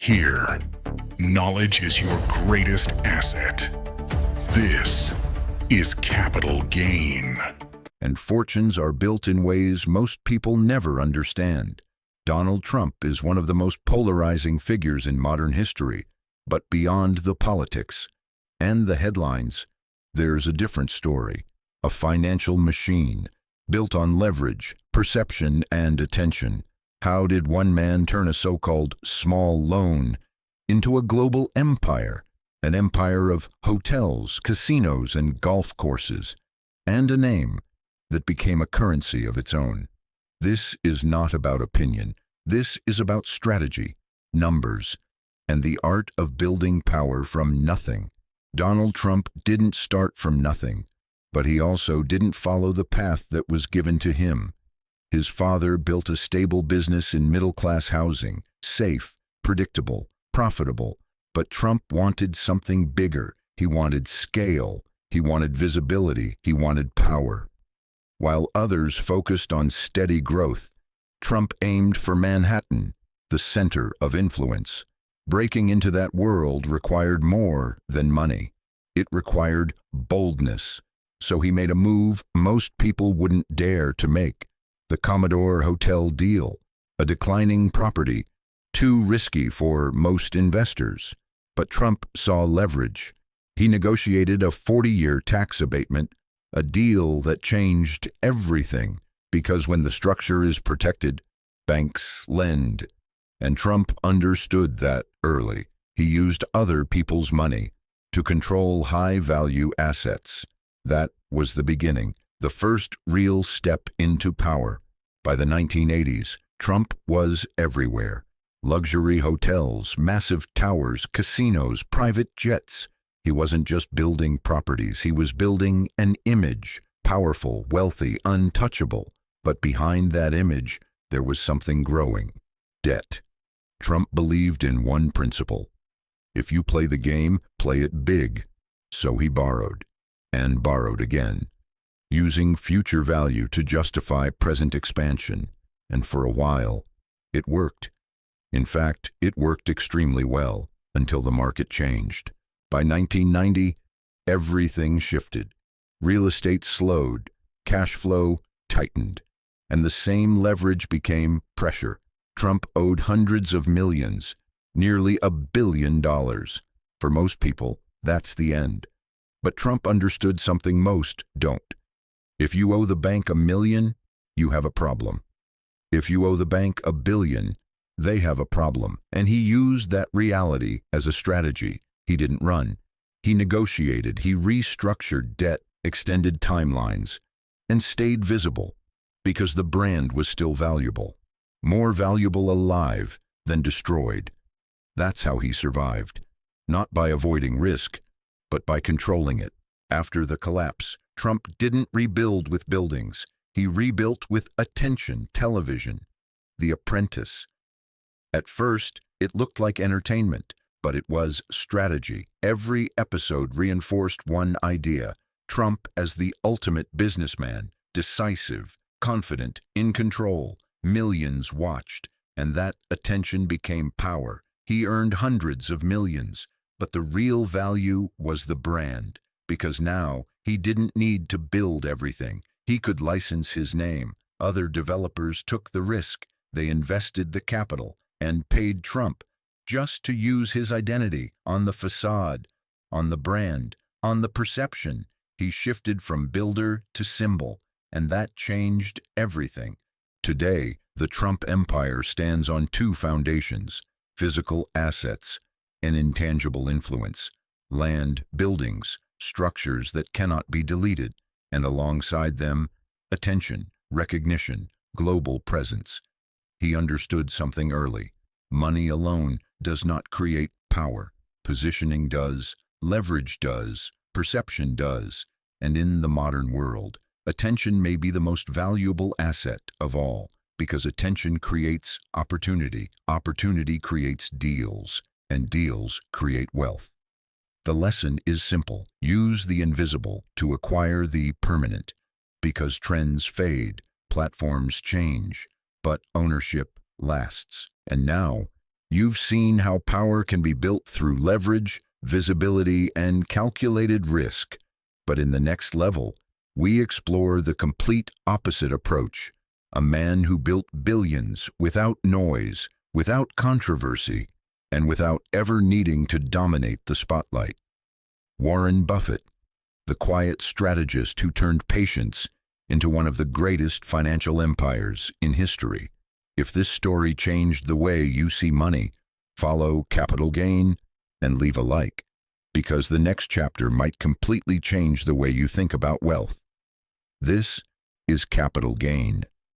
Here, knowledge is your greatest asset. This is capital gain. And fortunes are built in ways most people never understand. Donald Trump is one of the most polarizing figures in modern history, but beyond the politics and the headlines, there's a different story, a financial machine built on leverage, perception, and attention. How did one man turn a so-called small loan into a global empire, an empire of hotels, casinos, and golf courses, and a name that became a currency of its own? This is not about opinion. This is about strategy, numbers, and the art of building power from nothing. Donald Trump didn't start from nothing, but he also didn't follow the path that was given to him. His father built a stable business in middle-class housing, safe, predictable, profitable. But Trump wanted something bigger. He wanted scale. He wanted visibility. He wanted power. While others focused on steady growth, Trump aimed for Manhattan, the center of influence. Breaking into that world required more than money. It required boldness. So he made a move most people wouldn't dare to make. The Commodore Hotel deal, a declining property, too risky for most investors. But Trump saw leverage. He negotiated a 40-year tax abatement, a deal that changed everything, because when the structure is protected, banks lend. And Trump understood that early. He used other people's money to control high-value assets. That was the beginning, the first real step into power. By the 1980s, Trump was everywhere. Luxury hotels, massive towers, casinos, private jets. He wasn't just building properties, he was building an image, powerful, wealthy, untouchable. But behind that image, there was something growing: debt. Trump believed in one principle: if you play the game, play it big. So he borrowed, and borrowed again, using future value to justify present expansion. And for a while, it worked. In fact, it worked extremely well until the market changed. By 1990, everything shifted. Real estate slowed, cash flow tightened, and the same leverage became pressure. Trump owed hundreds of millions, nearly $1 billion. For most people, that's the end. But Trump understood something most don't. If you owe the bank $1 million, you have a problem. If you owe the bank $1 billion, they have a problem. And he used that reality as a strategy. He didn't run. He negotiated. He restructured debt, extended timelines, and stayed visible because the brand was still valuable. More valuable alive than destroyed. That's how he survived. Not by avoiding risk, but by controlling it. After the collapse, Trump didn't rebuild with buildings. He rebuilt with attention, television, The Apprentice. At first, it looked like entertainment, but it was strategy. Every episode reinforced one idea: Trump as the ultimate businessman, decisive, confident, in control. Millions watched, and that attention became power. He earned hundreds of millions, but the real value was the brand, because now he didn't need to build everything. He could license his name. Other developers took the risk. They invested the capital and paid Trump just to use his identity on the facade, on the brand, on the perception. He shifted from builder to symbol, and that changed everything. Today, the Trump empire stands on two foundations: physical assets and intangible influence, land, buildings, structures that cannot be deleted, and alongside them, attention, recognition, global presence. He understood something early. Money alone does not create power. Positioning does, leverage does, perception does. And in the modern world, attention may be the most valuable asset of all, because attention creates opportunity. Opportunity creates deals, and deals create wealth. The lesson is simple: use the invisible to acquire the permanent, because trends fade, platforms change, but ownership lasts. And now, You've seen how power can be built through leverage, visibility, and calculated risk. But in the next level, we explore the complete opposite approach. A man who built billions without noise, without controversy, and without ever needing to dominate the spotlight. Warren Buffett, the quiet strategist who turned patience into one of the greatest financial empires in history. If this story changed the way you see money, follow Capital Gain and leave a like, because the next chapter might completely change the way you think about wealth. This is Capital Gain.